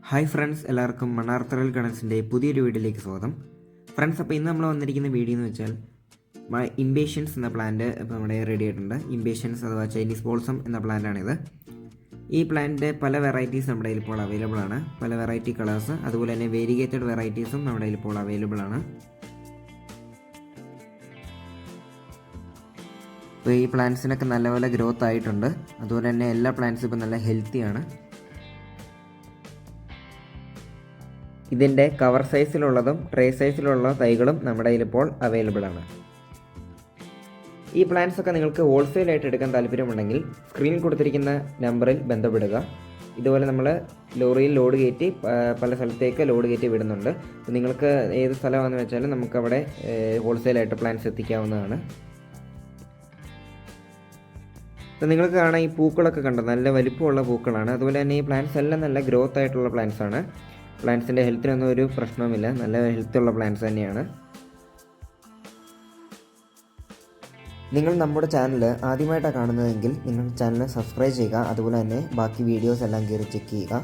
Hi friends, എല്ലാവർക്കും മണ്ണാർത്തറയിൽ ഗണേശിൻ്റെ പുതിയൊരു വീഡിയോയിലേക്ക് സ്വാഗതം. ഫ്രണ്ട്സ്, അപ്പോൾ ഇന്ന് നമ്മൾ വന്നിരിക്കുന്ന വീഡിയോ എന്ന് വെച്ചാൽ ഇംപേഷ്യൻസ് എന്ന പ്ലാന്റ് ഇപ്പോൾ നമ്മുടെ റെഡി ആയിട്ടുണ്ട്. ഇംപേഷ്യൻസ് അഥവാ ചൈനീസ് ബോൾസം എന്ന പ്ലാന്റാണിത്. ഈ പ്ലാന്റിൻ്റെ പല വെറൈറ്റീസ് നമ്മുടെ കയ്യിൽ ഇപ്പോൾ അവൈലബിൾ ആണ്. പല വെറൈറ്റി കളേഴ്സ്, അതുപോലെ തന്നെ വേരിഗേറ്റഡ് വെറൈറ്റീസും നമ്മുടെ കയ്യിൽ ഇപ്പോൾ അവൈലബിൾ ആണ്. അപ്പോൾ ഈ പ്ലാന്റ്സിനൊക്കെ നല്ലപോലെ ഗ്രോത്ത് ആയിട്ടുണ്ട്. അതുപോലെ തന്നെ എല്ലാ പ്ലാന്റ്സും ഇപ്പോൾ നല്ല ഹെൽത്തിയാണ്. ഇതിൻ്റെ കവർ സൈസിലുള്ളതും ട്രേ സൈസിലുള്ള തൈകളും നമ്മുടെ കയ്യിലിപ്പോൾ അവൈലബിൾ ആണ്. ഈ പ്ലാന്റ്സ് ഒക്കെ നിങ്ങൾക്ക് ഹോൾസെയിലായിട്ട് എടുക്കാൻ താല്പര്യമുണ്ടെങ്കിൽ സ്ക്രീനിൽ കൊടുത്തിരിക്കുന്ന നമ്പറിൽ ബന്ധപ്പെടുക. ഇതുപോലെ നമ്മൾ ലോറിയിൽ ലോഡ് കയറ്റി പല സ്ഥലത്തേക്ക് ലോഡ് കയറ്റി വിടുന്നുണ്ട്. അപ്പോൾ നിങ്ങൾക്ക് ഏത് സ്ഥലമാണെന്ന് വെച്ചാൽ നമുക്കവിടെ ഹോൾസെയിലായിട്ട് പ്ലാന്റ്സ് എത്തിക്കാവുന്നതാണ്. അപ്പോൾ നിങ്ങൾക്ക് കാണാം, ഈ പൂക്കളൊക്കെ കണ്ടോ, നല്ല വലിപ്പമുള്ള പൂക്കളാണ്. അതുപോലെ തന്നെ ഈ പ്ലാന്റ്സ് എല്ലാം നല്ല ഗ്രോത്ത് ആയിട്ടുള്ള പ്ലാന്റ്സ് ആണ്. പ്ലാന്റ്സിൻ്റെ ഹെൽത്തിനൊന്നും ഒരു പ്രശ്നവുമില്ല, നല്ല ഹെൽത്തുള്ള പ്ലാന്റ്സ് തന്നെയാണ്. നിങ്ങൾ നമ്മുടെ ചാനൽ ആദ്യമായിട്ടാണ് കാണുന്നതെങ്കിൽ നിങ്ങൾ ചാനൽ സബ്സ്ക്രൈബ് ചെയ്യുക. അതുപോലെ തന്നെ ബാക്കി വീഡിയോസ് എല്ലാം കയറി ചെക്ക് ചെയ്യുക.